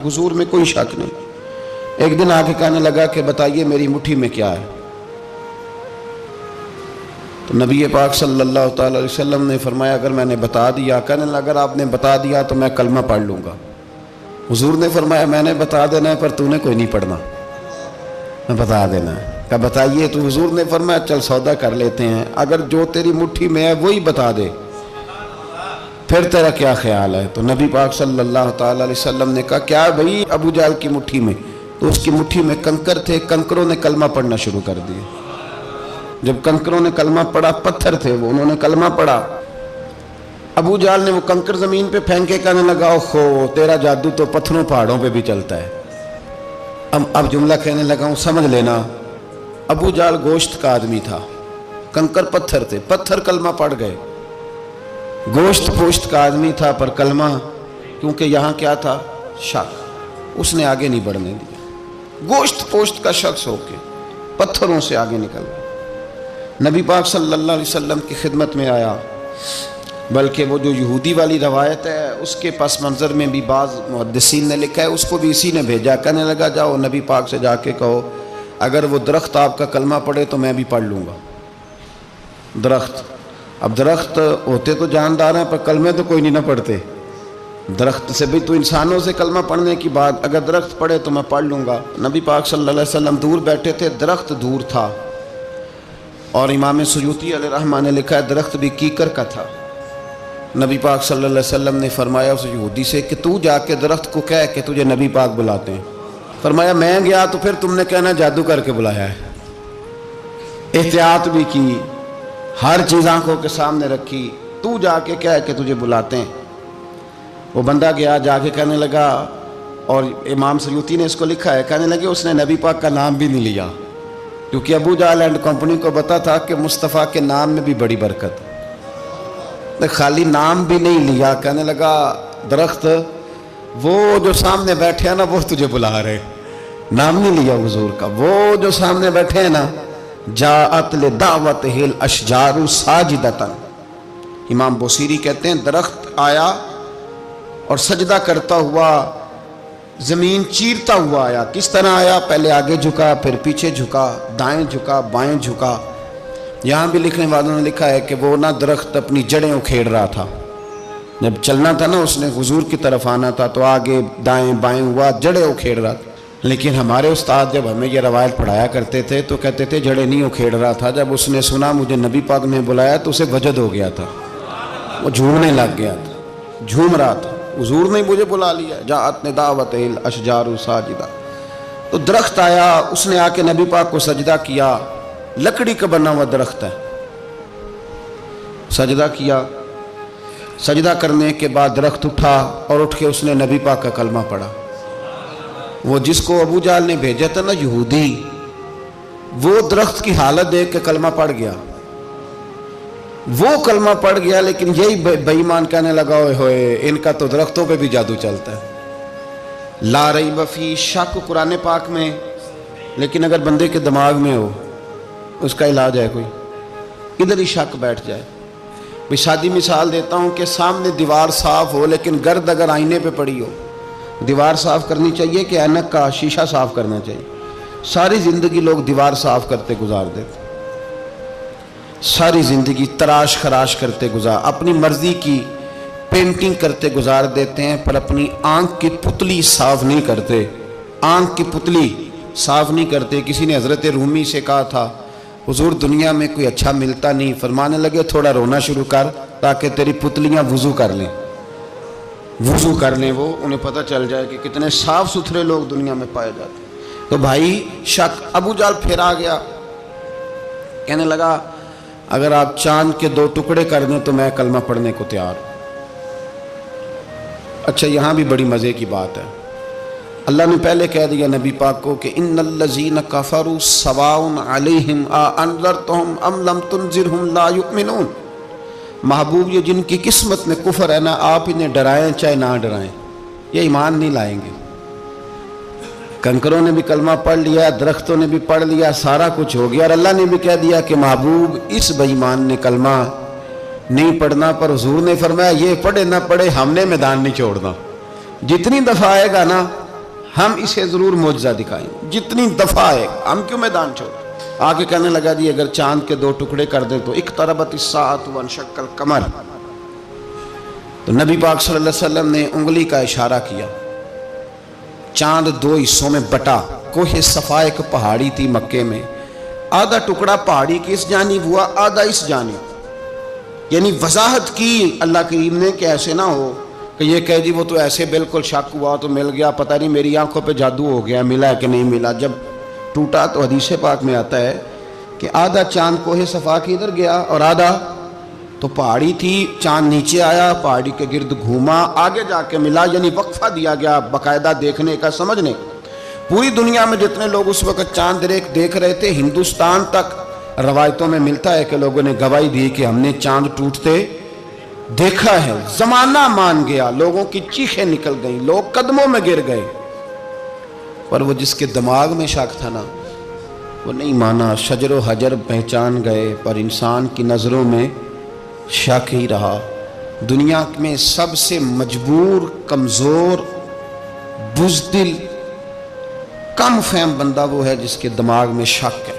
हुजूर में कोई शक नहीं। एक दिन आके कहने लगा कि बताइए मेरी मुट्ठी में क्या है। तो नबी पाक सल्लल्लाहु अलैहि वसल्लम ने फरमाया अगर मैंने बता दिया, कहने लगा अगर आपने बता दिया तो मैं कलमा पढ़ लूँगा। हुजूर ने फरमाया मैंने बता देना है पर तूने कोई नहीं पढ़ना, मैं बता देना है। कहा बताइए। तो हुजूर ने फरमाया चल सौदा कर लेते हैं, अगर जो तेरी मुट्ठी में है वही बता दे फिर तेरा क्या ख्याल है। तो नबी पाक सल्लल्लाहु अलैहि वसल्लम ने कहा क्या भाई अबू जाल की मुट्ठी में? तो उसकी मुट्ठी में कंकर थे, कंकरों ने कलमा पढ़ना शुरू कर दिया। जब कंकरों ने कलमा पढ़ा, पत्थर थे वो, उन्होंने कलमा पढ़ा। अबू जाल ने वो कंकर जमीन पे फेंके, कहने लगा ओहो तेरा जादू तो पत्थरों पहाड़ों पे भी चलता है। अब जुमला कहने लगा हूँ समझ लेना। अबू जाल गोश्त का आदमी था, कंकर पत्थर थे, पत्थर कलमा पढ़ गए। गोश्त पोश्त का आदमी था पर कलमा, क्योंकि यहाँ क्या था शक, उसने आगे नहीं बढ़ने दिया। गोश्त पोश्त का शख्स होके पत्थरों से आगे निकल गया। नबी पाक सल्लल्लाहु अलैहि वसल्लम की खिदमत में आया। बल्कि वो जो यहूदी वाली रवायत है उसके पस मंज़र में भी बाज़ मुहद्दिसीन ने लिखा है, उसको भी इसी ने भेजा। कहने लगा जाओ नबी पाक से जाके कहो अगर वो दरख्त आपका कलमा पढ़े तो मैं भी पढ़ लूँगा। दरख्त, अब दरख्त होते तो जानदार हैं पर कलमे तो कोई नहीं ना पढ़ते। दरख्त से भी तो इंसानों से कलमा पढ़ने की बात, अगर दरख्त पढ़े तो मैं पढ़ लूँगा। नबी पाक सल्लल्लाहु अलैहि वसल्लम दूर बैठे थे, दरख्त दूर था। और इमाम सुयूती अलैहिर्रहमा ने लिखा है दरख्त भी कीकर का था। नबी पाक सल्लल्लाहु अलैहि वसल्लम ने फरमाया उस यहूदी से कि तू जाके दरख्त को कह कि तुझे नबी पाक बुलाते हैं। फरमाया मैं गया तो फिर तुमने कहना जादू करके बुलाया है। एहतियात भी की, हर चीज़ आंखों के सामने रखी, तू जाके कह के तुझे बुलाते हैं। वो बंदा गया, जाके कहने लगा, और इमाम सयूती ने इसको लिखा है, कहने लगे उसने नबी पाक का नाम भी नहीं लिया, क्योंकि अबू जाल एंड कंपनी को पता था कि मुस्तफ़ा के नाम में भी बड़ी बरकत। खाली नाम भी नहीं लिया, कहने लगा दरख्त वो जो सामने बैठे हैं ना वो तुझे बुला रहे। नाम नहीं लिया हुजूर का, वो जो सामने बैठे हैं ना जाअत ले दावत हिल अशजारु साजिदतन। इमाम बोसीरी कहते हैं दरख्त आया और सजदा करता हुआ, जमीन चीरता हुआ आया। किस तरह आया? पहले आगे झुका, फिर पीछे झुका, दाएं झुका, बाएं झुका। यहाँ भी लिखने वालों ने लिखा है कि वो ना दरख्त अपनी जड़ें उखेड़ रहा था। जब चलना था ना उसने हुजूर की तरफ आना था तो आगे दाएं बाएं हुआ, जड़ें उखेड़ रहा था। लेकिन हमारे उस्ताद जब हमें ये रवायत पढ़ाया करते थे तो कहते थे जड़ें नहीं उखेड़ रहा था। जब उसने सुना मुझे नबी पाक ने बुलाया तो उसे वजद हो गया था, वो झूमने लग गया था, झूम रहा था। हुजूर ने मुझे बुला लिया, जाअत ने दावत हिल अशजारु साजिदा। तो दरख्त आया, उसने आके नबी पाक को सजदा किया। लकड़ी का बना हुआ दरख्त है, सजदा किया। सजदा करने के बाद दरख्त उठा और उठ के उसने नबी पाक का कलमा पढ़ा। वो जिसको अबू जाल ने भेजा था ना यहूदी, वो दरख्त की हालत देख के कलमा पढ़ गया। वो कलमा पढ़ गया, लेकिन यही बेईमान कहने लगा ओए होए इनका तो दरख्तों पे भी जादू चलता है। ला रैब फी, शक कुरान पाक में, लेकिन अगर बंदे के दिमाग में हो उसका इलाज है कोई, इधर ही शक बैठ जाए। भाई सादी मिसाल देता हूँ कि सामने दीवार साफ हो लेकिन गर्द अगर आईने पे पड़ी हो, दीवार साफ करनी चाहिए कि ऐनक का शीशा साफ करना चाहिए? सारी ज़िंदगी लोग दीवार साफ करते गुजार देते, सारी ज़िंदगी तराश खराश करते गुजार, अपनी मर्ज़ी की पेंटिंग करते गुजार देते हैं, पर अपनी आँख की पुतली साफ नहीं करते। आँख की पुतली साफ नहीं करते। किसी ने हज़रत रूमी से कहा था हुजूर दुनिया में कोई अच्छा मिलता नहीं, फरमाने लगे थोड़ा रोना शुरू कर ताकि तेरी पुतलियाँ वुज़ू कर लें, वुज़ू कर लें। वो उन्हें पता चल जाए कि कितने साफ़ सुथरे लोग दुनिया में पाए जाते हैं। तो भाई शक, अबू जाल फिर आ गया, कहने लगा अगर आप चांद के 2 टुकड़े कर दें तो मैं कलमा पढ़ने को तैयार हूँ। अच्छा यहाँ भी बड़ी मज़े की बात है, अल्लाह ने पहले कह दिया नबी पाक को कि इन्नल्लज़ीना कफ़रू सवाउन अलैहिम आ अनज़रतहुम अम लम तुनज़िरहुम ला युमिनून। महबूब ये जिनकी किस्मत में कुफर है ना, आप इन्हें डराएं चाहे ना डराएं, ये ईमान नहीं लाएंगे। कंकरों ने भी कलमा पढ़ लिया, दरख्तों ने भी पढ़ लिया, सारा कुछ हो गया, और अल्लाह ने भी कह दिया कि महबूब इस बेईमान ने कलमा नहीं पढ़ना। पर हुजूर ने फरमाया ये पढ़े ना पढ़े हमने मैदान नहीं छोड़ना। जितनी दफ़ा आएगा ना ہم اسے ضرور معجزہ دکھائیں جتنی دفعہ ہے. ہم کیوں میدان چھوڑ. آگے کہنے لگا جی اگر چاند کے 2 ٹکڑے کر دیں تو اقتربت الساعۃ وانشق القمر. تو نبی پاک صلی اللہ علیہ وسلم نے انگلی کا اشارہ کیا. چاند 2 حصوں میں بٹا. کوہ صفا ایک پہاڑی تھی مکے میں, آدھا ٹکڑا پہاڑی کی اس جانب ہوا, آدھا اس جانب. یعنی وضاحت کی اللہ کریم نے کہ ایسے نہ ہو کہ یہ کہہ جی وہ تو ایسے بالکل شک ہوا تو مل گیا, پتہ نہیں میری آنکھوں پہ جادو ہو گیا, ملا ہے کہ نہیں ملا. جب ٹوٹا تو حدیث پاک میں آتا ہے کہ آدھا چاند کوہ صفا کی ادھر گیا اور آدھا تو پہاڑی تھی, چاند نیچے آیا, پہاڑی کے گرد گھوما, آگے جا کے ملا. یعنی وقفہ دیا گیا باقاعدہ دیکھنے کا, سمجھنے. پوری دنیا میں جتنے لوگ اس وقت چاند دیکھ رہے تھے, ہندوستان تک روایتوں میں ملتا ہے کہ لوگوں نے گواہی دی کہ ہم نے چاند ٹوٹتے دیکھا ہے. زمانہ مان گیا, لوگوں کی چیخیں نکل گئیں, لوگ قدموں میں گر گئے. پر وہ جس کے دماغ میں شک تھا نا وہ نہیں مانا. شجر و حجر پہچان گئے پر انسان کی نظروں میں شک ہی رہا. دنیا میں سب سے مجبور, کمزور, بزدل, کم فہم بندہ وہ ہے جس کے دماغ میں شک ہے.